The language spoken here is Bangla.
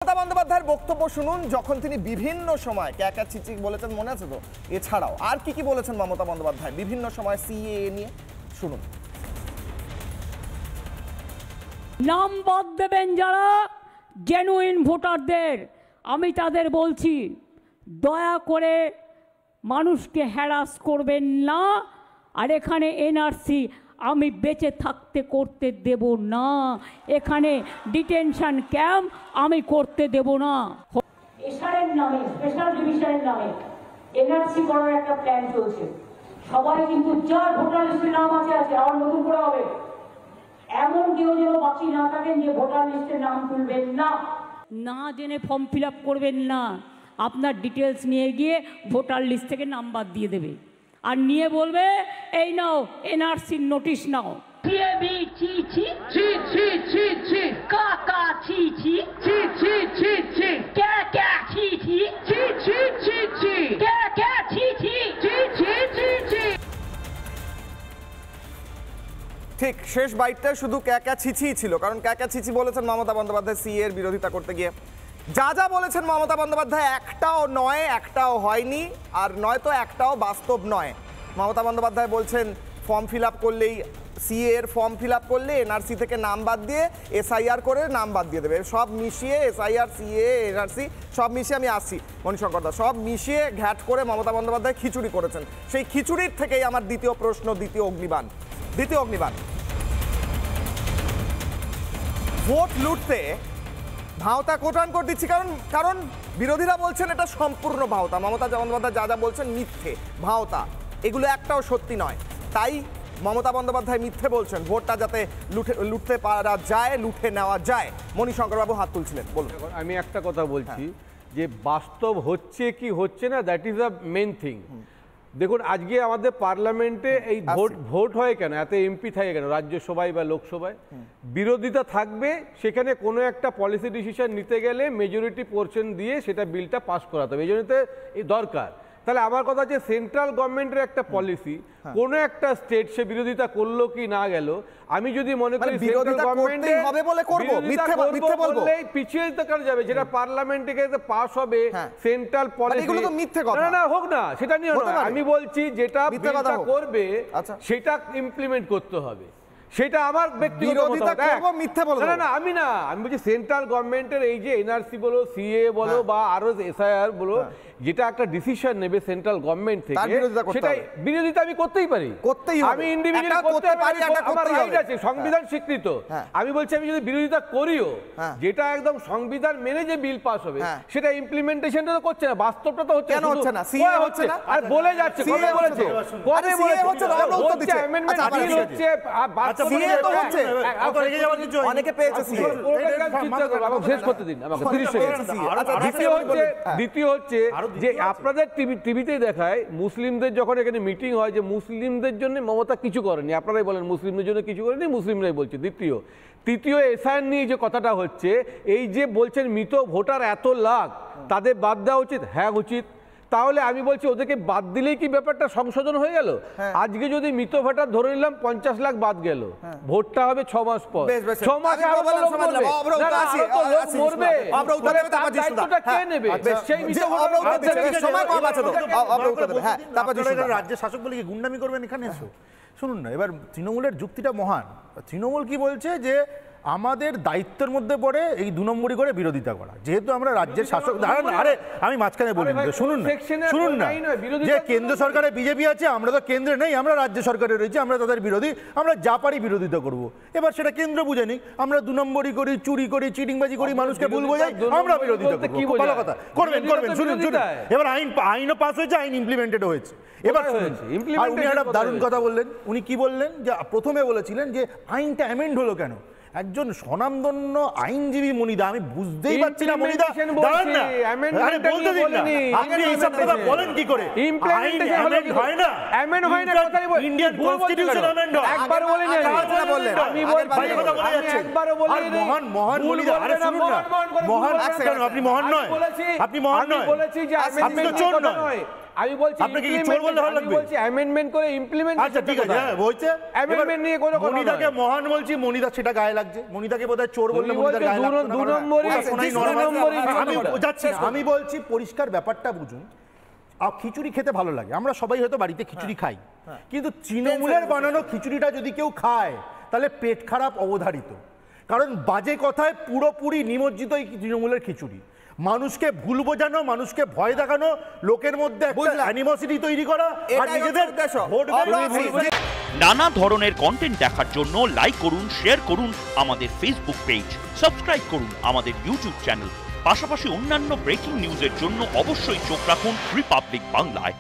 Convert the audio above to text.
মমতা বন্দ্যোপাধ্যায়ের বক্তব্য শুনুন, যখন তিনি বিভিন্ন সময় ক্যাকা চিচি বলেছেন, মনে আছে তো? এছাড়াও আর কি বলেছেন মমতা বন্দ্যোপাধ্যায় বিভিন্ন সময় সিএএ নিয়ে, শুনুন। নাম বাদ দেবেন যারা জেনুইন ভোটারদের, আমি তাদের বলছি দয়া করে মানুষকে হ্যারাস করবেন না। আর এখানে এনআরসি আমি বেঁচে থাকতে করতে দেব না, এখানে ডিটেনশন ক্যাম্প আমি করতে দেব না। এসআরের নামে, স্পেশাল ডিভিশনের নামে এনআরসি করার একটা প্ল্যান চলছে। সবাই কিন্তু যার ভোটার লিস্টে নাম আছে আবার নতুন করা হবে। এমন কেউ যেন বাকি না থাকেন যে ভোটার লিস্টে নাম তুলবেন না, না জেনে ফর্ম ফিল আপ করবেন না। আপনার ডিটেলস নিয়ে গিয়ে ভোটার লিস্ট থেকে নাম বাদ দিয়ে দেবে, আর নিয়ে বলবে এই নাও এনআরসির নোটিশ নাও। ঠিক শেষ বাইটটা শুধু ক্যাকা ছিছি ছিল, কারণ ক্যাকা ছিছি বলেছেন মমতা বন্দ্যোপাধ্যায় সিএ এর বিরোধিতা করতে গিয়ে। যা বলেছেন মমতা বন্দ্যোপাধ্যায় একটাও নয়, একটাও হয়নি, আর নয়তো একটাও বাস্তব নয়। মমতা বন্দ্যোপাধ্যায় বলছেন ফর্ম ফিল আপ করলেই, সিএ এর ফর্ম ফিল আপ করলে এনআরসি থেকে নাম বাদ দিয়ে এসআইআর করে নাম বাদ দিয়ে দেবে। সব মিশিয়ে এসআইআর, সিএ, এনআরসি সব মিশিয়ে, আমি আসছি মণিশঙ্কর দা, সব মিশিয়ে ঘ্যাট করে মমতা বন্দ্যোপাধ্যায় খিচুড়ি করেছেন। সেই খিচুড়ির থেকেই আমার দ্বিতীয় প্রশ্ন, দ্বিতীয় অগ্নিবাণ। ভোট লুটতে ভাওতা কোটান করে দিচ্ছি, কারণ বিরোধীরা বলছেন এটা সম্পূর্ণ ভাওতা। মমতা বন্দ্যোপাধ্যায় যা বলছেন মিথ্যে, ভাওতা, এগুলো একটাও সত্যি নয়। তাই মমতা বন্দ্যোপাধ্যায় মিথ্যে বলছেন, ভোটটা যাতে লুটতে পারা যায়, লুটে নেওয়া যায়। মণিশঙ্করবাবু হাত তুলছিলেন, বলুন। আমি একটা কথা বলছি, যে বাস্তব হচ্ছে কি হচ্ছে না, that is the main thing. দেখুন, আজকে আমাদের পার্লামেন্টে এই ভোট হয় কেন, এত এমপি থাকে কেন রাজ্যসভায় বা লোকসভায়? বিরোধিতা থাকবে, সেখানে কোনো একটা পলিসি ডিসিশন নিতে গেলে মেজরিটি পোর্শন দিয়ে সেটা বিলটা পাস করাতে হবে, এই জন্য এই দরকার। তাহলে আমার কথা হচ্ছে, সেন্ট্রাল গভর্নমেন্টের একটা পলিসি কোনো একটা স্টেট সে বিরোধিতা করলো কি না গেল, আমি যদি মনে করি সেন্ট্রাল গভর্নমেন্টে হবে বলে করব, মিথ্যে বলবো, পিছিয়ে তো কারণ যাবে, যেটা পার্লামেন্টে গিয়ে পাস হবে সেন্ট্রাল পলিসি, এগুলো তো মিথ্যে কথা। না হোক না, সেটা নিয়ে আমি বলছি যেটা বিরোধিতা করবে সেটা ইমপ্লিমেন্ট করতে হবে, সেটা আমার ব্যক্তিগত মতামত। না আমি বলছি সেন্ট্রাল গভর্নমেন্টের এই যে এনআরসি বলো, সিএ বলো বা আরো এসআইআর বলো, যেটা একটা ডিসিশন নেবে সেন্ট্রাল গভর্নমেন্ট থেকে, সেটা বিরোধিতা আমি করতেই পারি, আমি ইন্ডিভিজুয়ালি করতে পারি, আমার রাইট আছে, সংবিধান স্বীকৃত। আমি বলছি আমি যদি বিরোধিতা করিও, যেটা একদম সংবিধান মেনে যে বিল পাস হবে, সেটা ইমপ্লিমেন্টেশনটা তো করছে না, বাস্তবটা তো হচ্ছে না, সিএ হচ্ছে না, আর বলে যাচ্ছে, কবে বলেছে অ্যামেন্ডমেন্ট হচ্ছে, অনেকে পেয়েছে। শেষ করতে দিন আমাকে 30 সেকেন্ড। দ্বিতীয় হচ্ছে যে আপনাদের টিভিতেই দেখায় মুসলিমদের যখন এখানে মিটিং হয়, যে মুসলিমদের জন্য মমতা কিছু করেনি, আপনারাই বলেন মুসলিমদের জন্য কিছু করেনি, মুসলিমরাই বলছে। তৃতীয় এসআইআর নিয়ে যে কথাটা হচ্ছে, এই যে বলছেন মৃত ভোটার এত লাখ, তাদের বাদ দেওয়া উচিত, হ্যাঁ উচিত। তাহলে আমি বলছি ওদেরকে বাদ দিলেই কি ব্যাপারটা সংশোধন হয়ে গেল? আজকে যদি মৃত ভোটার ধরে নিলাম 50 লাখ বাদ গেল, ভোটটা হবে 6 মাস পর, 6 মাসে রাজ্য শাসক বলে কি গুন্ডামি করবেন এখানে? শুনুন না, এবার তৃণমূলের যুক্তিটা মহান। তৃণমূল কি বলছে, যে আমাদের দায়িত্বের মধ্যে পড়ে এই 2 নম্বরই করে বিরোধিতা করা, যেহেতু আমরা রাজ্যের শাসক। আরে আমি মাঝখানে বলি, শুনুন না, যে কেন্দ্র সরকারে বিজেপি আছে, আমরা তো কেন্দ্রে নেই, আমরা রাজ্য সরকারে রয়েছি, আমরা তাদের বিরোধী, আমরা যা পারি বিরোধিতা করব। এবার সেটা কেন্দ্র বুঝে নিক, আমরা 2 নম্বরই করি, চুরি করি, চিটিংবাজি করি, মানুষকে ভুল বোঝাই, আমরা বিরোধিতা করব। ভালো কথা, করবেন। শুনুন, এবার আইনও পাস হয়েছে, আইন ইমপ্লিমেন্টেড হয়েছে। এবার উনি একটা দারুণ কথা বললেন। উনি কি বললেন, যে প্রথমে বলেছিলেন যে আইনটা অ্যামেন্ড হলো কেন। একজন স্বনামধন্য আইনজীবী মনিদা, আমি বুঝতেই পারছি না মনিদা, দাঁড়ান না, আরে বলতে দিন না, আপনি এইসব কথা বলেন কি করে? আইন অ্যামেন্ড হয় না, অ্যামেন্ড হয় না, কথাই বলি, ইন্ডিয়ান কনস্টিটিউশন অ্যামেন্ড হয়, একবার বলেন, আমি বলছি কথা বলে যাচ্ছেন, একবারও বলেন, মহান মনিদা, আরে শুনুন না, মহান কেন? আপনি মহান নয়, আপনি মহান নয়, বলেছি যে আপনি তো চোর নয়, আমি বলছি আপনাকে কি চোর বললে ভালো লাগবে? আমি বলছি অ্যামেন্ডমেন্ট করে ইমপ্লিমেন্ট। আচ্ছা ঠিক আছে, হ্যাঁ হয়েছে। অ্যামেন্ডমেন্ট নিয়ে কোনো কথা মনিদাকে মহান বলছি, মনিদা সেটা গায়ে লাগছে। মনিদাকে বোধহয় চোর বললে মনিদার গায়ে লাগছে না। দু নম্বরই আমি যাচ্ছি না, আমি বলছি পরিষ্কার ব্যাপারটা বুঝুন। খিচুড়ি খেতে ভালো লাগে, আমরা সবাই হয়তো বাড়িতে খিচুড়ি খাই, কিন্তু তৃণমূলের বানানো খিচুড়িটা যদি কেউ খায় তাহলে পেট খারাপ অবধারিত। কারণ বাজে কথায় পুরোপুরি নিমজ্জিত এই তৃণমূলের খিচুড়ি। মানুষকে ভুল বোঝানো, মানুষকে ভয় দেখানো, লোকের মধ্যে একটা অ্যানিমোসিটি তৈরি করা, আর নিজেদের ভোট ব্যাংক। নানা ধরনের কন্টেন্ট দেখার জন্য লাইক করুন, শেয়ার করুন আমাদের ফেসবুক পেজ, সাবস্ক্রাইব করুন আমাদের ইউটিউব চ্যানেল। পাশাপাশি অন্যান্য ব্রেকিং নিউজের জন্য অবশ্যই চোখ রাখুন রিপাবলিক বাংলায়।